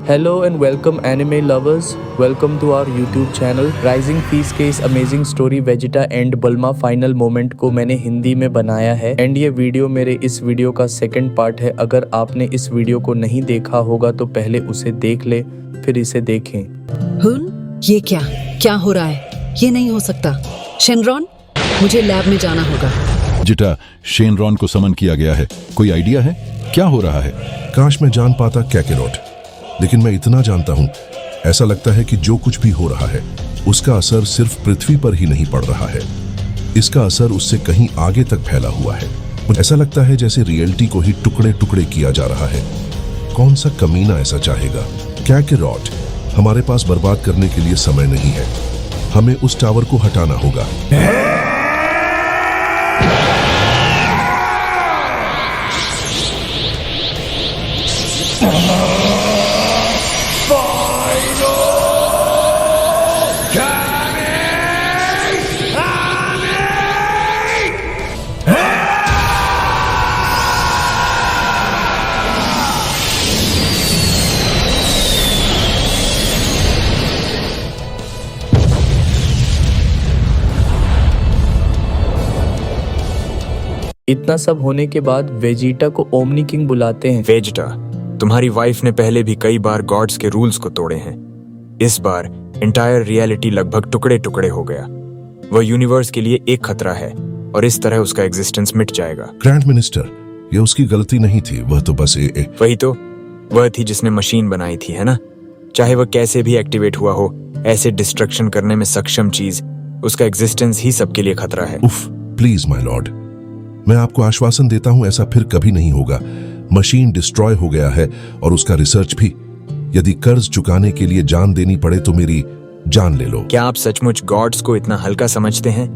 Hello and welcome anime lovers. Welcome to our YouTube channel. Rising Feast के इस amazing story Vegeta and Bulma final moment को मैंने हिंदी में बनाया है एंड ये वीडियो मेरे इस वीडियो का सेकंड पार्ट है। अगर आपने इस वीडियो को नहीं देखा होगा तो पहले उसे देख ले फिर इसे देखें। ये क्या हो रहा है? ये नहीं हो सकता। शेनरॉन, मुझे लैब में जाना होगा। जिटा, शेनरॉन को समन किया गया है। कोई आइडिया है क्या हो रहा है? काश मैं जान पाता कैकेरोट, लेकिन मैं इतना जानता हूं, ऐसा लगता है कि जो कुछ भी हो रहा है उसका असर सिर्फ पृथ्वी पर ही नहीं पड़ रहा है, इसका असर उससे कहीं आगे तक फैला हुआ है। मुझे ऐसा लगता है जैसे रियलिटी को ही टुकड़े टुकड़े किया जा रहा है। कौन सा कमीना ऐसा चाहेगा? कैकेरोट, हमारे पास बर्बाद करने के लिए समय नहीं है, हमें उस टावर को हटाना होगा। इतना सब होने के बाद वेजिटा को ओमनी किंग बुलाते हैं। वेजिटा, तुम्हारी वाइफ ने पहले भी कई बार गॉड्स के रूल्स को तोड़े हैं। इस बार एंटायर रियलिटी लगभग टुकड़े टुकड़े हो गया। वह यूनिवर्स के लिए एक खतरा है और इस तरह उसका एग्जिस्टेंस मिट जाएगा। ग्रैंड मिनिस्टर, यह उसकी गलती नहीं थी, वह तो बस वही तो, वह थी जिसने मशीन बनाई थी, है ना? चाहे वह कैसे भी एक्टिवेट हुआ हो, ऐसे डिस्ट्रक्शन करने में सक्षम चीज, उसका एग्जिस्टेंस ही सबके लिए खतरा है। उफ, प्लीज माय लॉर्ड, मैं आपको आश्वासन देता हूं ऐसा फिर कभी नहीं होगा। मशीन डिस्ट्रॉय हो गया है और उसका रिसर्च भी। यदि कर्ज चुकाने के लिए जान देनी पड़े तो मेरी जान ले लो। क्या आप सचमुच गॉड्स को इतना हल्का समझते हैं?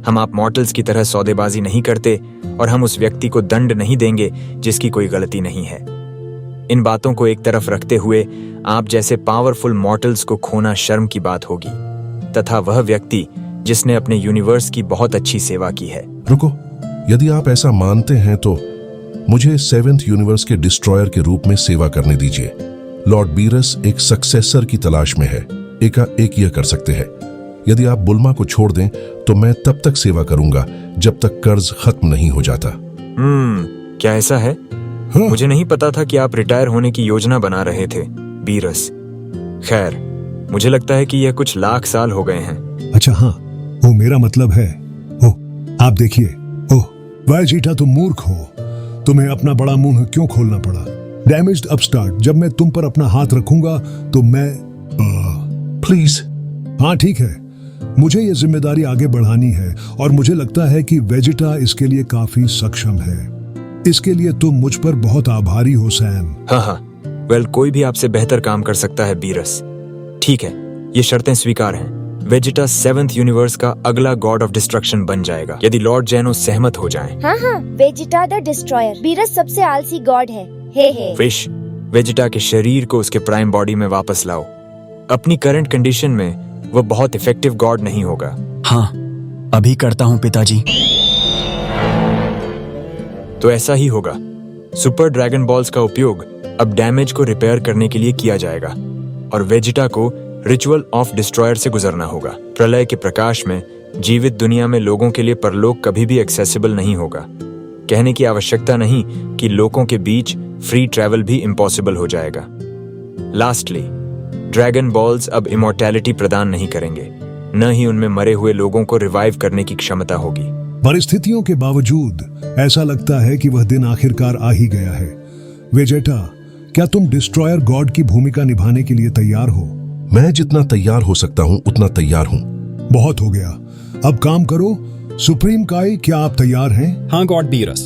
हम आप मॉर्टल्स की तरह सौदेबाजी नहीं करते और हम उस व्यक्ति को दंड नहीं देंगे जिसकी कोई गलती नहीं है। इन बातों को एक तरफ रखते हुए आप जैसे पावरफुल मॉर्टल्स को खोना शर्म की बात होगी, तथा वह व्यक्ति जिसने अपने यूनिवर्स की बहुत अच्छी सेवा की है। रुको, यदि आप ऐसा मानते हैं तो मुझे 7th यूनिवर्स के डिस्ट्रॉयर के रूप में सेवा करने दीजिए। लॉर्ड बीरस एक सक्सेसर की तलाश में है, एक यह कर सकते हैं। यदि आप बुल्मा को छोड़ दें तो मैं तब तक सेवा करूंगा जब तक कर्ज खत्म नहीं हो जाता। क्या ऐसा है? हाँ। मुझे नहीं पता था कि आप रिटायर होने की योजना बना रहे थे, बीरस। खैर, मुझे लगता है कि यह कुछ लाख साल हो गए हैं। अच्छा हाँ, वो मेरा मतलब है। आप देखिए, वेजिटा, तुम मूर्ख हो। तुम्हें अपना बड़ा मुंह क्यों खोलना पड़ा? डैमेज्ड अपस्टार्ट, जब मैं तुम पर अपना हाथ रखूंगा तो मैं प्लीज। हाँ ठीक है, मुझे ये जिम्मेदारी आगे बढ़ानी है और मुझे लगता है कि वेजिटा इसके लिए काफी सक्षम है। इसके लिए तुम मुझ पर बहुत आभारी हो सैम। हाँ, वेल, कोई भी आपसे बेहतर काम कर सकता है बीरस। ठीक है, ये शर्तें स्वीकार हैं। वेजिटा 7th यूनिवर्स का अगला गॉड ऑफ डिस्ट्रक्शन बन जाएगा यदि लॉर्ड जेनो सहमत हो जाएं। हाँ, वेजिटा द डिस्ट्रॉयर। बीरस सबसे आलसी गॉड है। हे। विश, वेजिटा के शरीर को उसके प्राइम बॉडी में वापस लाओ। अपनी करंट कंडीशन में वह बहुत इफेक्टिव गॉड नहीं होगा। हाँ, अभी करता हूँ पिताजी। तो ऐसा ही होगा। सुपर ड्रैगन बॉल्स का उपयोग अब डैमेज को रिपेयर करने के लिए किया जाएगा और वेजिटा को रिचुअल ऑफ डिस्ट्रॉयर से गुजरना होगा। प्रलय के प्रकाश में जीवित दुनिया में लोगों के लिए परलोक कभी भी एक्सेसिबल नहीं होगा। कहने की आवश्यकता नहीं कि लोगों के बीच फ्री ट्रैवल भी इम्पॉसिबल हो जाएगा। लास्टली, ड्रैगन बॉल्स अब इमॉर्टैलिटी प्रदान नहीं करेंगे, न ही उनमें मरे हुए लोगों को रिवाइव करने की क्षमता होगी। परिस्थितियों के बावजूद ऐसा लगता है कि वह दिन आखिरकार आ ही गया है। वेजिटा, क्या तुम डिस्ट्रॉयर गॉड की भूमिका निभाने के लिए तैयार हो? मैं जितना तैयार हो सकता हूं उतना तैयार हूं। बहुत हो गया, अब काम करो। सुप्रीम काई, क्या आप तैयार हैं? हाँ गॉड बीरस।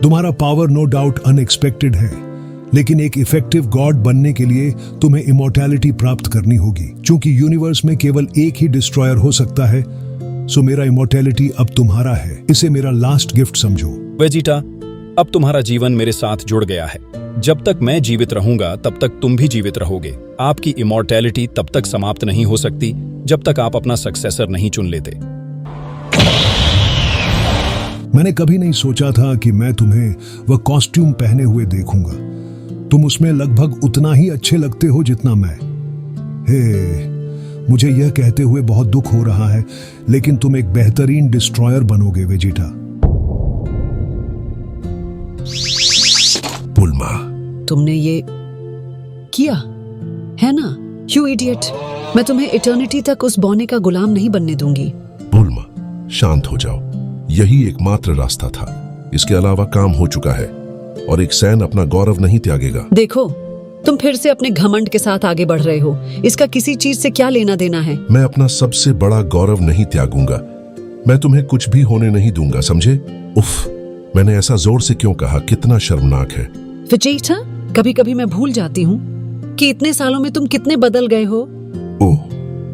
तुम्हारा पावर नो डाउट अनएक्सपेक्टेड है, लेकिन एक इफेक्टिव गॉड बनने के लिए तुम्हें इमॉर्टैलिटी प्राप्त करनी होगी। क्योंकि यूनिवर्स में केवल एक ही डिस्ट्रॉयर हो सकता है, सो मेरा इमॉर्टैलिटी अब तुम्हारा है। इसे मेरा लास्ट गिफ्ट समझो। वेजिटा, अब तुम्हारा जीवन मेरे साथ जुड़ गया है। जब तक मैं जीवित रहूंगा तब तक तुम भी जीवित रहोगे। आपकी इमॉर्टैलिटी तब तक समाप्त नहीं हो सकती जब तक आप अपना सक्सेसर नहीं चुन लेते। मैंने कभी नहीं सोचा था कि मैं तुम्हें वह कॉस्ट्यूम पहने हुए देखूंगा। तुम उसमें लगभग उतना ही अच्छे लगते हो जितना मैं। हे, मुझे यह कहते हुए बहुत दुख हो रहा है, लेकिन तुम एक बेहतरीन डिस्ट्रॉयर बनोगे वेजिटा। बुल्मा, तुमने ये किया है ना, यू इडियट। मैं तुम्हें इटर्निटी तक उस बौने का गुलाम नहीं बनने दूंगी। बुल्मा, शांत हो जाओ। यही एकमात्र रास्ता था। इसके अलावा काम हो चुका है और एक सैन अपना गौरव नहीं त्यागेगा। देखो, तुम फिर से अपने घमंड के साथ आगे बढ़ रहे हो। इसका किसी चीज से क्या लेना देना है? मैं अपना सबसे बड़ा गौरव नहीं त्यागूंगा। मैं तुम्हें कुछ भी होने नहीं दूंगा, समझे? उफ, मैंने ऐसा जोर से क्यों कहा? कितना शर्मनाक है। वेजिटा, कभी कभी मैं भूल जाती हूँ कि इतने सालों में तुम कितने बदल गए हो। ओह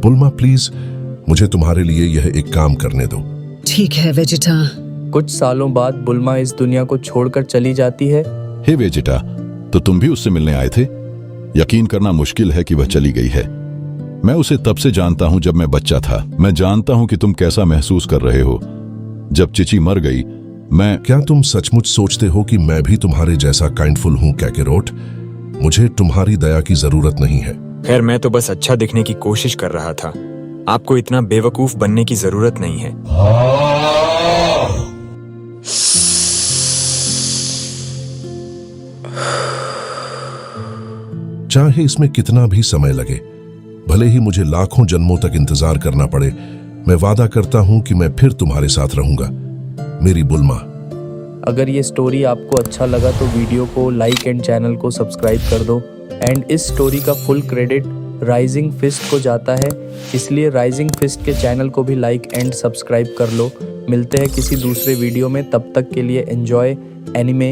बुल्मा, प्लीज मुझे तुम्हारे लिए यह एक काम करने दो। ठीक है वेजिटा। कुछ सालों बाद बुल्मा इस दुनिया को छोड़कर चली जाती है। हे वेजिटा, तो तुम भी उससे मिलने आए थे? यकीन करना मुश्किल है कि वह चली गई है। मैं उसे तब से जानता हूं जब मैं बच्चा था। मैं जानता हूं कि तुम कैसा महसूस कर रहे हो। जब चिची मर गई, क्या तुम सचमुच सोचते हो कि मैं भी तुम्हारे जैसा काइंडफुल हूं कैकेरोट? मुझे तुम्हारी दया की जरूरत नहीं है। खैर, मैं तो बस अच्छा दिखने की कोशिश कर रहा था। आपको इतना बेवकूफ बनने की जरूरत नहीं है। चाहे इसमें कितना भी समय लगे, भले ही मुझे लाखों जन्मों तक इंतजार करना पड़े, मैं वादा करता हूं कि मैं फिर तुम्हारे साथ रहूंगा, मेरी बुल्मा। अगर ये स्टोरी आपको अच्छा लगा तो वीडियो को लाइक एंड चैनल को सब्सक्राइब कर दो। एंड इस स्टोरी का फुल क्रेडिट राइजिंग फिस्ट को जाता है, इसलिए राइजिंग फिस्ट के चैनल को भी लाइक एंड सब्सक्राइब कर लो। मिलते हैं किसी दूसरे वीडियो में, तब तक के लिए एंजॉय एनिमे।